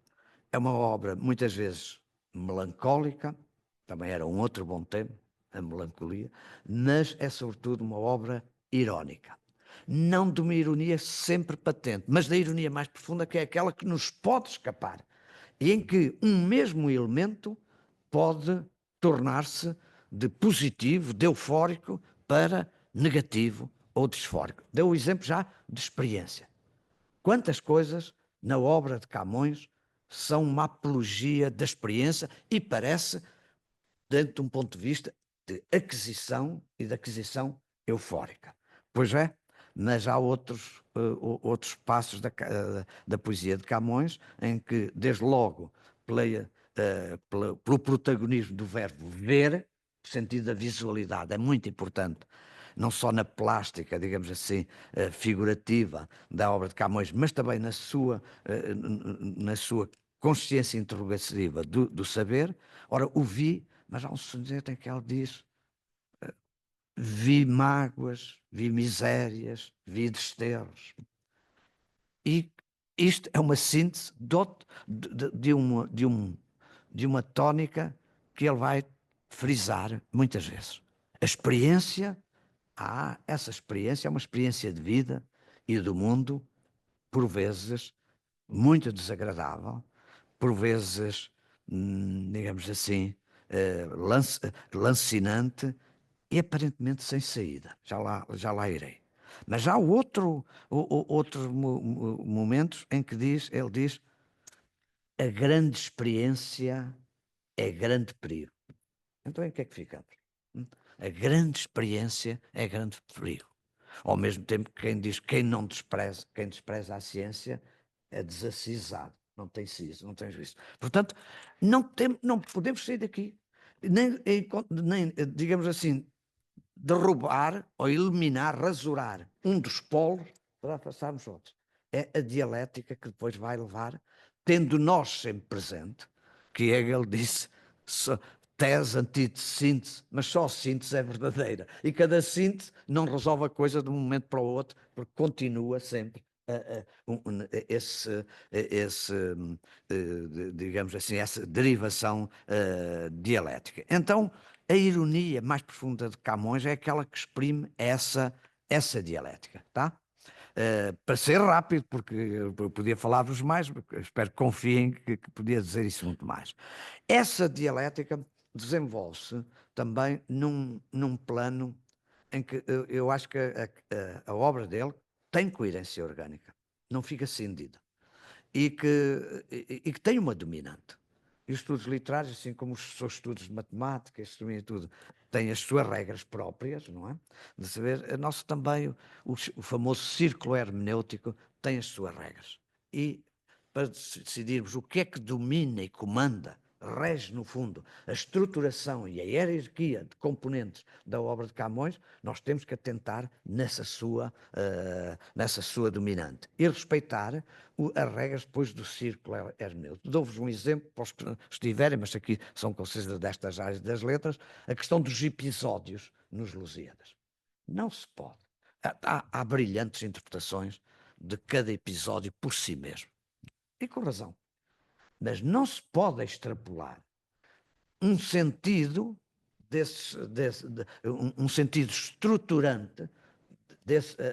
é uma obra muitas vezes melancólica, também era um outro bom tema, a melancolia, mas é sobretudo uma obra irónica. Não de uma ironia sempre patente, mas da ironia mais profunda, que é aquela que nos pode escapar, e em que um mesmo elemento pode tornar-se de positivo, de eufórico, para negativo ou disfórico. Deu o exemplo já de experiência. Quantas coisas na obra de Camões são uma apologia da experiência e parece, dentro de um ponto de vista de aquisição e de aquisição eufórica. Pois é, mas há outros passos da poesia de Camões em que, desde logo, pelo protagonismo do verbo ver, o sentido da visualidade é muito importante, não só na plástica, digamos assim, figurativa da obra de Camões, mas também na sua consciência interrogativa do saber. Ora, o vi, mas há um soneto em que ele diz: vi mágoas, vi misérias, vi desterros. E isto é uma síntese de uma tónica que ele vai frisar muitas vezes. A experiência, essa experiência é uma experiência de vida e do mundo, por vezes, muito desagradável, por vezes, digamos assim, lancinante e aparentemente sem saída. Já lá irei. Mas há outros momentos em que ele diz: a grande experiência é grande perigo. Então em que é que ficamos? A grande experiência é grande perigo. Ao mesmo tempo que quem diz quem despreza a ciência é desacisado, não tem siso, não tem juízo. Portanto, não podemos sair daqui, nem digamos assim, derrubar ou eliminar, rasurar um dos polos para afastarmos outros. É a dialética que depois vai levar, tendo nós sempre presente, que Hegel disse, tese, antítese, síntese, mas só a síntese é verdadeira. E cada síntese não resolve a coisa de um momento para o outro, porque continua sempre digamos assim, essa derivação dialética. Então, a ironia mais profunda de Camões é aquela que exprime essa dialética, tá? Para ser rápido, porque eu podia falar-vos mais, espero que confiem que podia dizer isso muito mais. Essa dialética desenvolve-se também num plano em que eu acho que a obra dele tem coerência orgânica, não fica cindida, e que tem uma dominante. E os estudos literários, assim como os seus estudos de matemática, e tudo, têm as suas regras próprias, não é? De saber, a nossa também, o famoso círculo hermenêutico tem as suas regras. E para decidirmos o que é que domina e comanda rege, no fundo, a estruturação e a hierarquia de componentes da obra de Camões, nós temos que atentar nessa sua dominante e respeitar as regras depois do círculo hermenêutico. Dou-vos um exemplo, para os que estiverem, mas aqui são conselheiros destas áreas das letras, a questão dos episódios nos Lusíadas. Não se pode. Há brilhantes interpretações de cada episódio por si mesmo. E com razão. Mas não se pode extrapolar um sentido um sentido estruturante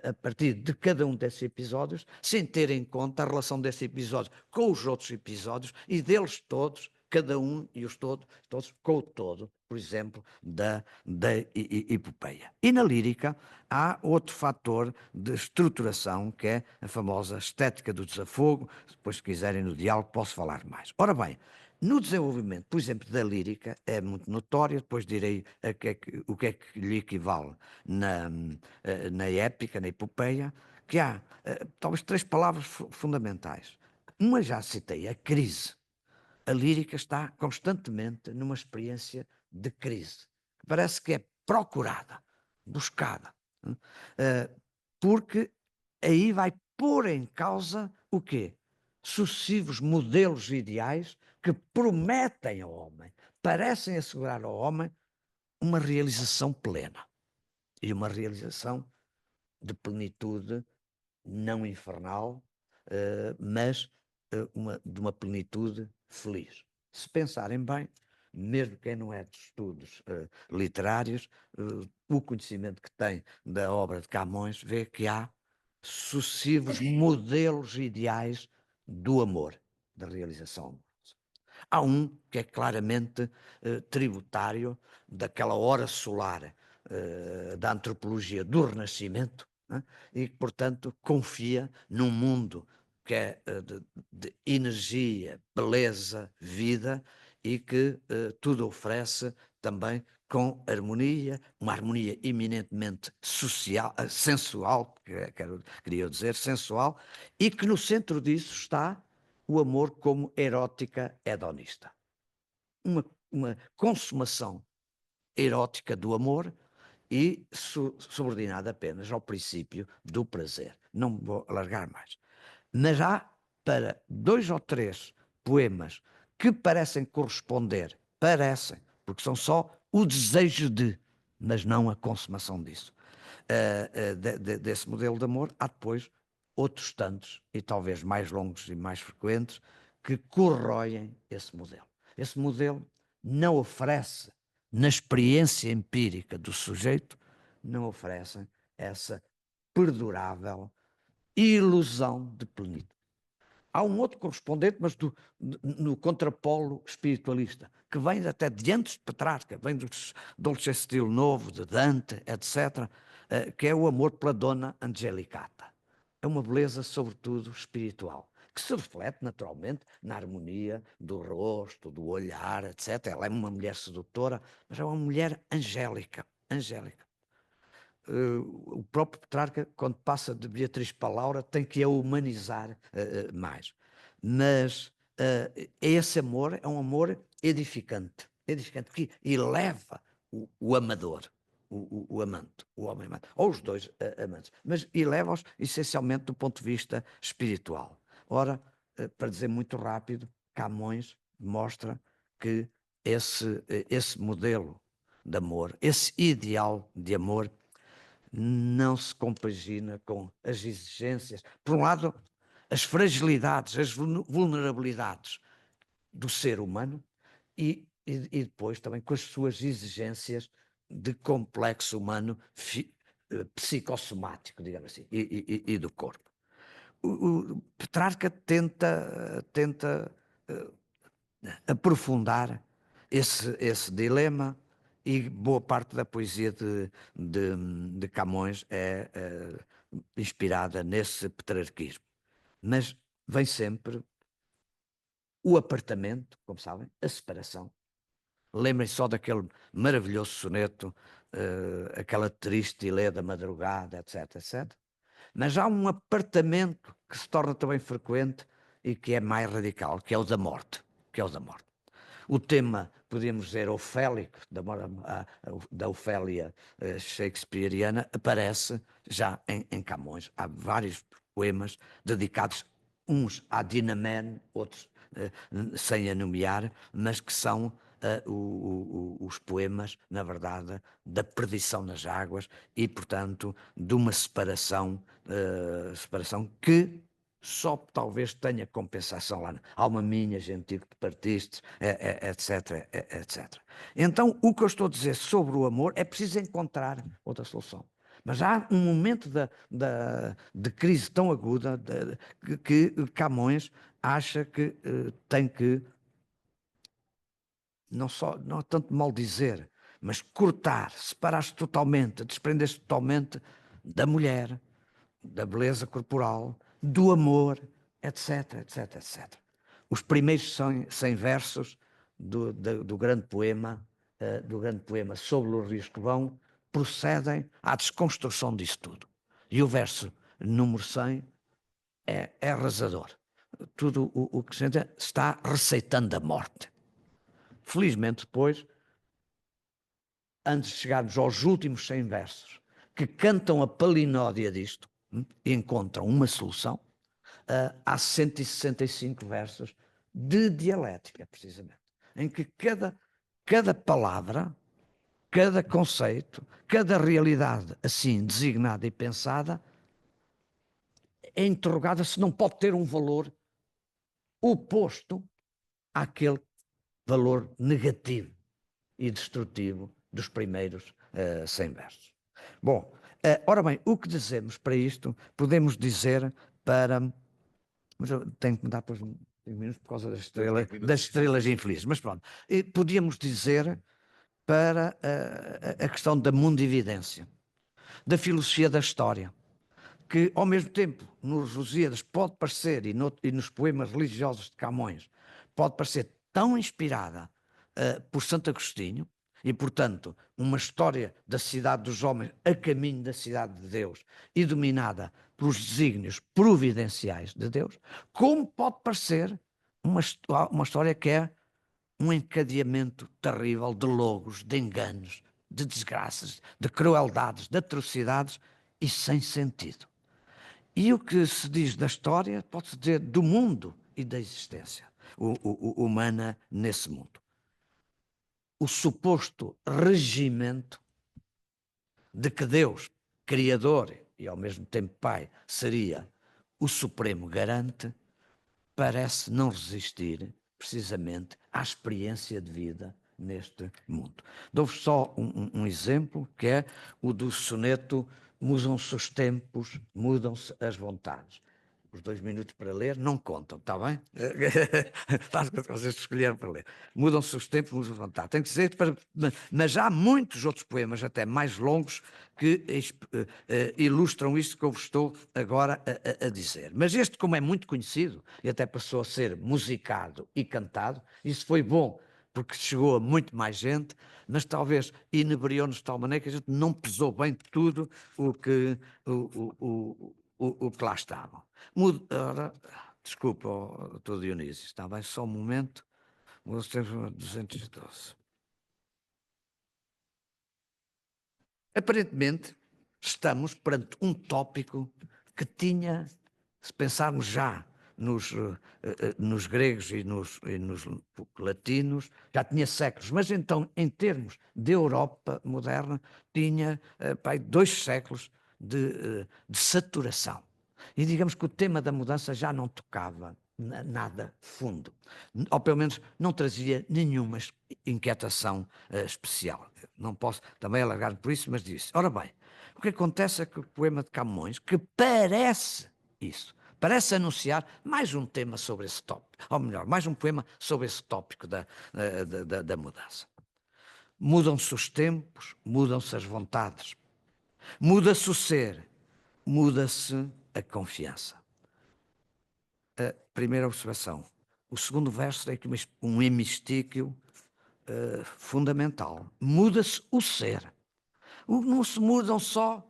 a partir de cada um desses episódios, sem ter em conta a relação desse episódio com os outros episódios e deles todos, cada um e os todos com o todo, por exemplo, da epopeia. E na lírica há outro fator de estruturação, que é a famosa estética do desafogo. Depois, se quiserem, no diálogo posso falar mais. Ora bem, no desenvolvimento, por exemplo, da lírica, é muito notório, depois direi o que é que lhe equivale na épica, na epopeia, que há talvez 3 palavras fundamentais. Uma já citei, a crise. A lírica está constantemente numa experiência de crise, que parece que é procurada, buscada, porque aí vai pôr em causa o quê? Sucessivos modelos ideais que prometem ao homem, parecem assegurar ao homem uma realização plena e uma realização de plenitude não infernal, mas de uma plenitude feliz. Se pensarem bem, mesmo quem não é de estudos literários, o conhecimento que tem da obra de Camões vê que há sucessivos modelos ideais do amor, da realização amorosa. Há um que é claramente tributário daquela hora solar da antropologia do Renascimento, né? E que, portanto, confia num mundo que é de energia, beleza, vida e que tudo oferece também com harmonia, uma harmonia eminentemente social, sensual, queria dizer, sensual, e que no centro disso está o amor como erótica hedonista. Uma consumação erótica do amor e subordinada apenas ao princípio do prazer. Não vou alargar mais. Mas há para 2 ou 3 poemas que parecem corresponder, porque são só o desejo de, mas não a consumação disso, desse modelo de amor. Há depois outros tantos, e talvez mais longos e mais frequentes, que corroem esse modelo. Esse modelo não oferece, na experiência empírica do sujeito, não oferece essa perdurável ilusão de plenitude. Há um outro correspondente, mas no contrapolo espiritualista, que vem até de antes de Petrarca, vem do Dolce Estilo Novo, de Dante, etc., que é o amor pela Dona Angelicata. É uma beleza, sobretudo, espiritual, que se reflete naturalmente na harmonia do rosto, do olhar, etc. Ela é uma mulher sedutora, mas é uma mulher angélica. O próprio Petrarca, quando passa de Beatriz para Laura, tem que a humanizar mais. Mas esse amor é um amor edificante que eleva o amador, o amante, o homem amante, ou os dois amantes, mas eleva-os essencialmente do ponto de vista espiritual. Ora, para dizer muito rápido, Camões mostra que esse modelo de amor, esse ideal de amor, não se compagina com as exigências. Por um lado, as fragilidades, as vulnerabilidades do ser humano e depois também com as suas exigências de complexo humano psicossomático, digamos assim, e do corpo. O Petrarca tenta aprofundar esse dilema, e boa parte da poesia de Camões é inspirada nesse petrarquismo. Mas vem sempre o apartamento, como sabem, a separação. Lembrem só daquele maravilhoso soneto, aquela triste ilê da madrugada, etc, etc. Mas há um apartamento que se torna também frequente e que é mais radical, que é o da morte. O tema, podemos dizer, ofélico, da Ofélia shakespeariana, aparece já em Camões. Há vários poemas dedicados, uns à Dinamene, outros sem a nomear, mas que são os poemas, na verdade, da perdição nas águas e, portanto, de uma separação que só talvez tenha compensação lá. Alma minha, gentil que te partiste, etc, etc. Então, o que eu estou a dizer sobre o amor é preciso encontrar outra solução. Mas há um momento de crise tão aguda que Camões acha que tem que não tanto mal dizer, mas cortar, separar-se totalmente, desprender-se totalmente da mulher, da beleza corporal, do amor, etc, etc, etc. Os primeiros 100 versos do grande poema Sobre os Rios que Vão, procedem à desconstrução disso tudo. E o verso número 100 é arrasador. Tudo o que se está receitando a morte. Felizmente, depois, antes de chegarmos aos últimos 100 versos, que cantam a palinódia disto, encontram uma solução, há 165 versos de dialética, precisamente, em que cada palavra, cada conceito, cada realidade assim designada e pensada é interrogada se não pode ter um valor oposto àquele valor negativo e destrutivo dos primeiros 100 versos. Bom, ora bem, o que dizemos para isto? Podemos dizer para... Mas eu tenho que me dar depois 5 minutos por causa das estrelas infelizes. Mas pronto, podíamos dizer para a questão da mundividência, da filosofia da história, que ao mesmo tempo nos Lusíadas pode parecer, e nos poemas religiosos de Camões, pode parecer tão inspirada por Santo Agostinho, e portanto uma história da cidade dos homens a caminho da cidade de Deus e dominada pelos desígnios providenciais de Deus, como pode parecer uma história que é um encadeamento terrível de logros, de enganos, de desgraças, de crueldades, de atrocidades e sem sentido. E o que se diz da história pode-se dizer do mundo e da existência humana nesse mundo. O suposto regimento de que Deus, Criador e ao mesmo tempo Pai, seria o supremo garante, parece não resistir precisamente à experiência de vida neste mundo. Dou-vos só um exemplo, que é o do soneto Mudam-se os tempos, mudam-se as vontades. Os 2 minutos para ler não contam, está bem? Faz o que vocês escolheram para ler. Mudam-se os tempos, mudam-se as vontades. Tenho que dizer, mas há muitos outros poemas, até mais longos, que ilustram isto que eu vos estou agora a dizer. Mas este, como é muito conhecido, e até passou a ser musicado e cantado, isso foi bom, porque chegou a muito mais gente, mas talvez inebriou-nos de tal maneira que a gente não pesou bem tudo o que lá estava. Desculpa, Dr. Dionísio, está bem? Só um momento. Muda-se 212. Aparentemente, estamos perante um tópico que tinha, se pensarmos já nos gregos e nos latinos, já tinha séculos, mas então, em termos de Europa moderna, tinha 2 séculos de saturação. E digamos que o tema da mudança já não tocava nada fundo, ou pelo menos não trazia nenhuma inquietação especial. Não posso também alargar por isso, mas disse. Ora bem, o que acontece é que o poema de Camões, que parece isso, parece anunciar mais um tema sobre esse tópico, ou melhor, mais um poema sobre esse tópico da mudança. Mudam-se os tempos, mudam-se as vontades, muda-se o ser, muda-se a confiança. A primeira observação. O segundo verso tem aqui um hemistíquio fundamental. Muda-se o ser. Não se mudam só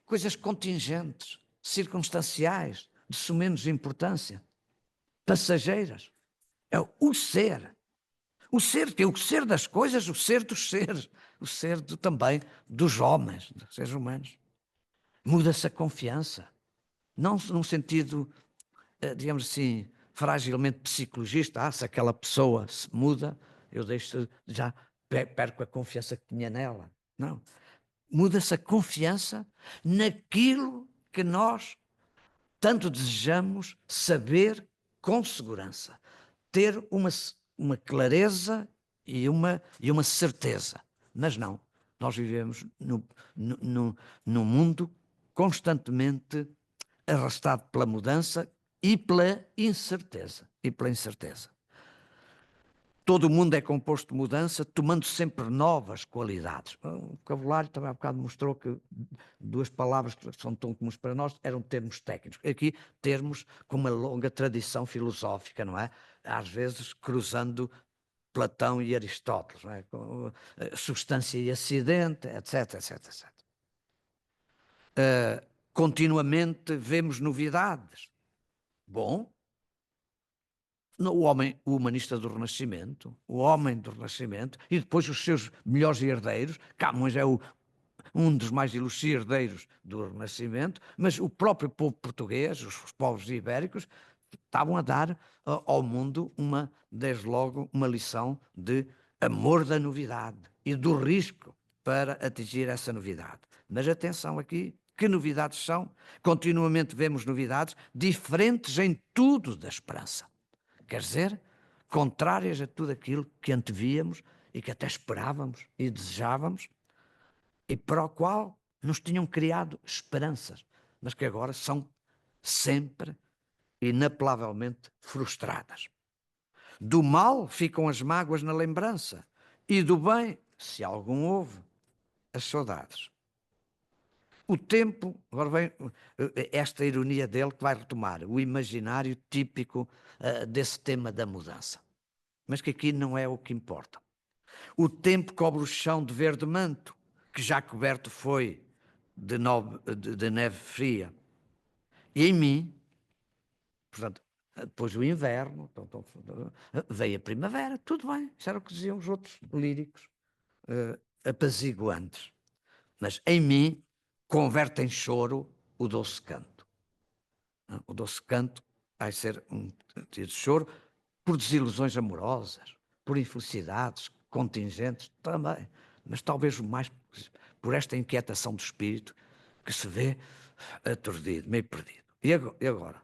coisas contingentes, circunstanciais, de sumenos importância, passageiras. É o ser. O ser, que é o ser das coisas, o ser dos seres, o ser também dos homens, dos seres humanos. Muda-se a confiança. Não num sentido, digamos assim, fragilmente psicologista. Se aquela pessoa se muda, eu já perco a confiança que tinha nela. Não. Muda-se a confiança naquilo que nós tanto desejamos saber com segurança. Ter uma clareza e uma certeza. Mas não. Nós vivemos num mundo constantemente arrastado pela mudança e pela incerteza. Todo o mundo é composto de mudança, tomando sempre novas qualidades. O vocabulário também há bocado mostrou que duas palavras que são tão comuns para nós eram termos técnicos. Aqui, termos com uma longa tradição filosófica, não é? Às vezes cruzando Platão e Aristóteles, não é? Com, substância e acidente, etc, etc, etc. Continuamente vemos novidades. Bom, o humanista do Renascimento, o homem do Renascimento, e depois os seus melhores herdeiros. Camões é um dos mais ilustres herdeiros do Renascimento, mas o próprio povo português, os povos ibéricos, estavam a dar ao mundo, desde logo, uma lição de amor da novidade e do risco para atingir essa novidade. Mas atenção aqui, que novidades são? Continuamente vemos novidades diferentes em tudo da esperança. Quer dizer, contrárias a tudo aquilo que antevíamos e que até esperávamos e desejávamos e para o qual nos tinham criado esperanças, mas que agora são sempre inapelavelmente frustradas. Do mal ficam as mágoas na lembrança e do bem, se algum houve, as saudades. O tempo, agora vem esta ironia dele que vai retomar, o imaginário típico desse tema da mudança. Mas que aqui não é o que importa. O tempo cobre o chão de verde manto, que já coberto foi de neve fria. E em mim, portanto, depois do inverno, veio a primavera, tudo bem, isso era o que diziam os outros líricos, apaziguantes. Mas em mim, converte em choro o doce canto. O doce canto vai ser um dia de choro por desilusões amorosas, por infelicidades contingentes também, mas talvez o mais por esta inquietação do espírito que se vê aturdido, meio perdido. E agora?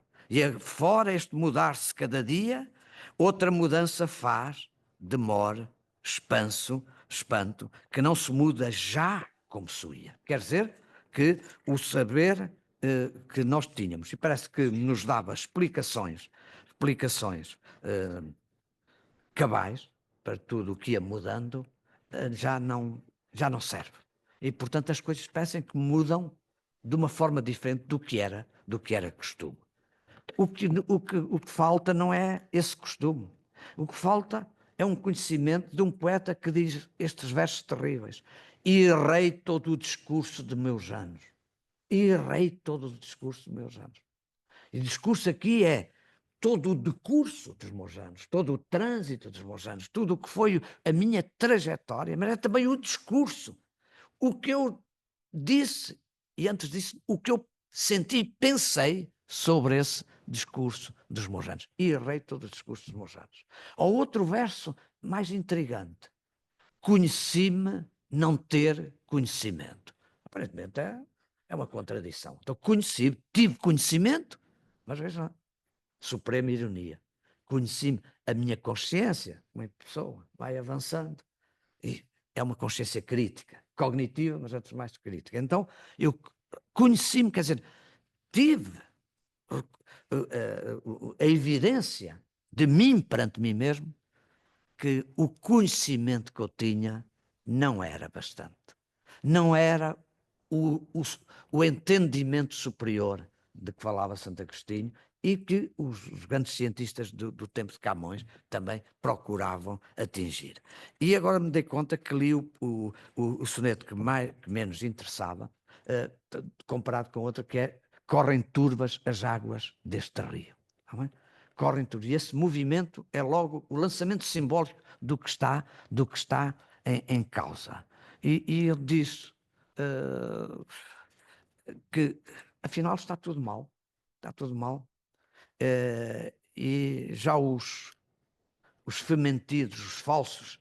Fora este mudar-se cada dia, outra mudança faz, demora, espanto, que não se muda já como se ia. Quer dizer que o saber que nós tínhamos, e parece que nos dava explicações cabais para tudo o que ia mudando, já não serve. E, portanto, as coisas parecem que mudam de uma forma diferente do que era costume. O que falta não é esse costume. O que falta é um conhecimento de um poeta que diz estes versos terríveis. E errei todo o discurso de meus anos. E errei todo o discurso de meus anos. E o discurso aqui é todo o decurso dos meus anos, todo o trânsito dos meus anos, tudo o que foi a minha trajetória, mas é também o discurso. O que eu disse, e antes disso, o que eu senti e pensei sobre esse discurso dos meus anos. E errei todo o discurso dos meus anos. Ou outro verso mais intrigante. Conheci-me não ter conhecimento. Aparentemente é uma contradição. Então tive conhecimento, mas veja lá, suprema ironia. Conheci-me, a minha consciência, uma pessoa, vai avançando. E é uma consciência crítica, cognitiva, mas antes mais crítica. Então, eu conheci-me, quer dizer, tive a evidência de mim perante mim mesmo que o conhecimento que eu tinha não era bastante. Não era o entendimento superior de que falava Santo Agostinho e que os grandes cientistas do tempo de Camões também procuravam atingir. E agora me dei conta que li o soneto que menos interessava, comparado com outro, que é Correm turvas as águas deste rio. correm tudo. E esse movimento é logo o lançamento simbólico do que está em causa. E ele diz que, afinal, está tudo mal. Está tudo mal. E já os fementidos, os falsos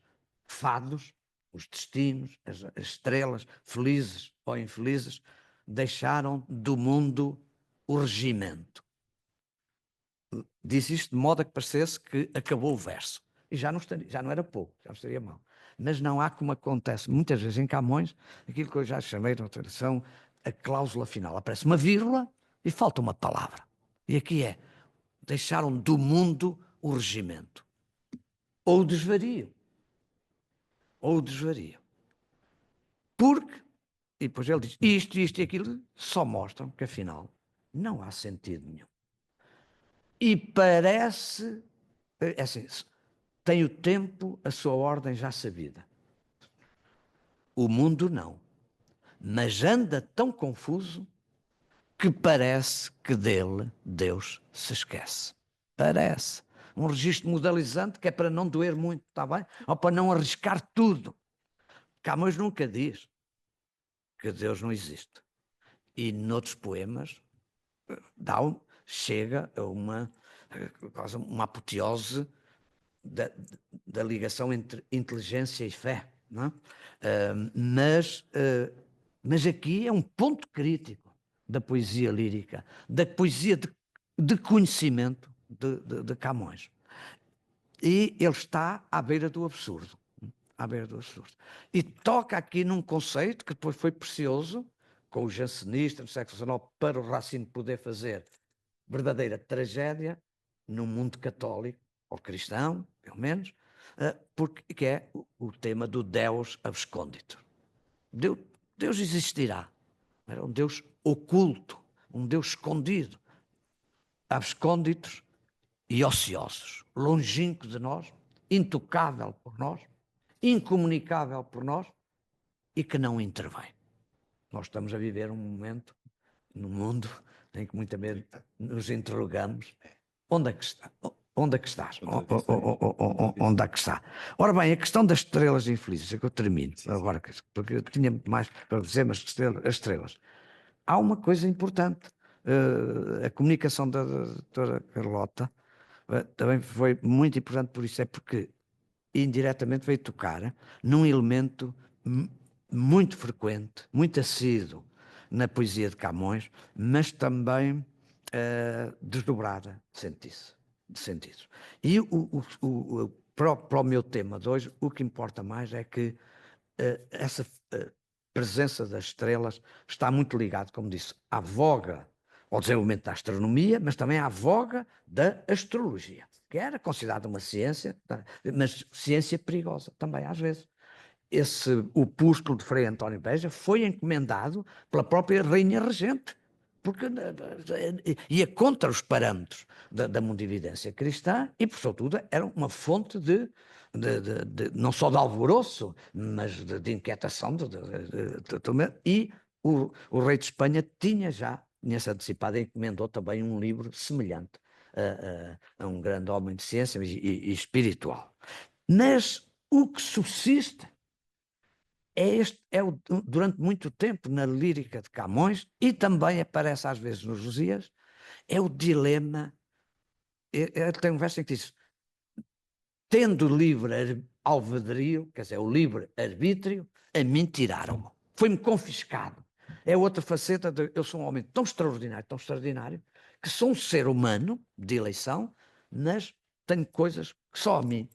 fados, os destinos, as estrelas, felizes ou infelizes, deixaram do mundo o regimento. Diz isto de modo a que parecesse que acabou o verso. E já não era pouco, já não estaria mal. Mas não há, como acontece muitas vezes em Camões, aquilo que eu já chamei de alteração, a cláusula final. Aparece uma vírgula e falta uma palavra. E aqui é: deixaram do mundo o regimento. Ou o desvario. Ou o desvario. Porque, e depois ele diz, isto e aquilo só mostram que afinal não há sentido nenhum. E parece, é assim, tem o tempo, a sua ordem já sabida. O mundo não. Mas anda tão confuso que parece que dele Deus se esquece. Parece. Um registro modalizante que é para não doer muito, está bem? Ou para não arriscar tudo. Camões nunca diz que Deus não existe. E noutros poemas chega a uma apoteose da ligação entre inteligência e fé. Não é? Mas aqui é um ponto crítico da poesia lírica, da poesia de conhecimento de Camões. E ele está à beira do absurdo. À beira do absurdo. E toca aqui num conceito que depois foi precioso, com o jansenista no século XIX, para o Racine poder fazer verdadeira tragédia no mundo católico, ou cristão, pelo menos, porque que é o tema do Deus abscondito. Deus existirá. Era um Deus oculto, um Deus escondido, abscônditos e ociosos, longínquo de nós, intocável por nós, incomunicável por nós e que não intervém. Nós estamos a viver um momento no mundo em que muitas vezes nos interrogamos: onde é que está? Onde é que estás? Onde é que está? Ora bem, a questão das estrelas infelizes, é que eu termino agora, porque eu tinha muito mais para dizer, mas as estrelas. Há uma coisa importante. A comunicação da doutora Carlota também foi muito importante por isso, é porque indiretamente veio tocar num elemento muito frequente, muito assíduo na poesia de Camões, mas também desdobrada de sentidos. E para o meu tema de hoje, o que importa mais é que essa presença das estrelas está muito ligado, como disse, à voga, ao desenvolvimento da astronomia, mas também à voga da astrologia, que era considerada uma ciência, mas ciência perigosa também, às vezes. Esse opúsculo de Frei António Beja foi encomendado pela própria Rainha Regente, porque ia contra os parâmetros da mundividência cristã e, por sobretudo, era uma fonte não só de alvoroço, mas de inquietação. E o rei de Espanha tinha-se antecipado e encomendou também um livro semelhante a um grande homem de ciência e espiritual. Mas o que subsiste durante muito tempo na lírica de Camões, e também aparece às vezes nos Lusíadas, é o dilema. Tem um verso em que diz: tendo livre alvedrio, quer dizer, o livre arbítrio, a mim tiraram-me, foi-me confiscado. É outra faceta de eu sou um homem tão extraordinário, que sou um ser humano de eleição, mas tenho coisas que só a mim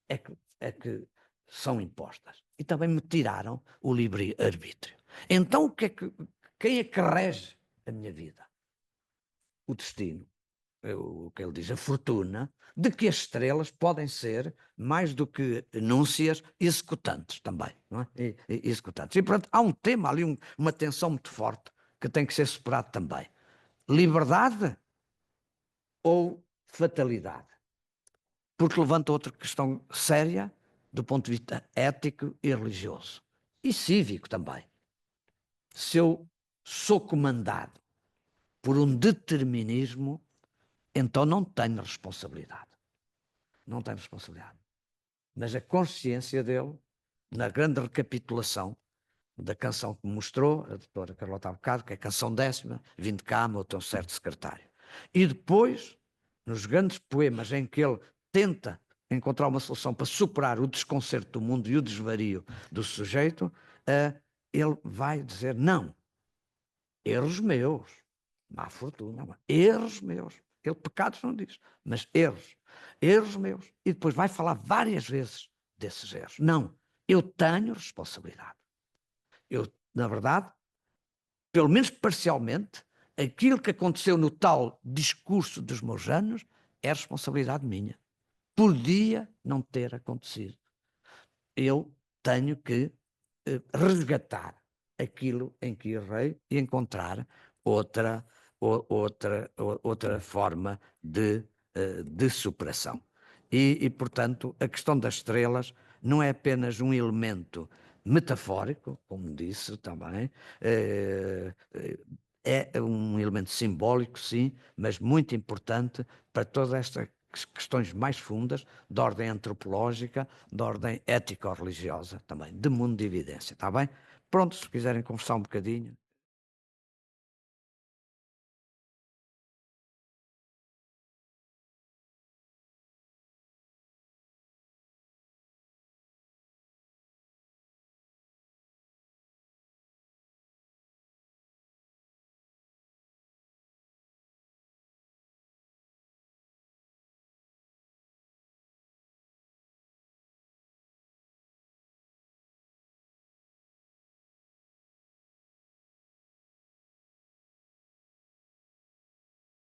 é que são impostas. E também me tiraram o livre-arbítrio. Então, quem é que rege a minha vida? O destino. O que ele diz, a fortuna, de que as estrelas podem ser, mais do que núncias, executantes também. Não é? Executantes. E, portanto, há um tema ali, uma tensão muito forte, que tem que ser superado também. Liberdade ou fatalidade? Porque levanta outra questão séria, do ponto de vista ético e religioso. E cívico também. Se eu sou comandado por um determinismo então não tenho responsabilidade. Não tenho responsabilidade. Mas a consciência dele, na grande recapitulação da canção que me mostrou, a doutora Carlota há bocado, que é a canção 10ª, vim de cá, meu tão certo secretário. E depois, nos grandes poemas em que ele tenta encontrar uma solução para superar o desconcerto do mundo e o desvario do sujeito, ele vai dizer, não, erros meus, má fortuna, erros meus. Ele pecados não diz, mas erros meus. E depois vai falar várias vezes desses erros. Não, eu tenho responsabilidade. Eu, na verdade, pelo menos parcialmente, aquilo que aconteceu no tal discurso dos meus anos é responsabilidade minha. Podia não ter acontecido. Eu tenho que resgatar aquilo em que errei e encontrar outra forma de superação. E, portanto, a questão das estrelas não é apenas um elemento metafórico, como disse também, é um elemento simbólico, sim, mas muito importante para todas estas questões mais fundas, de ordem antropológica, de ordem ético-religiosa também, de mundo de evidência, está bem? Pronto, se quiserem conversar um bocadinho.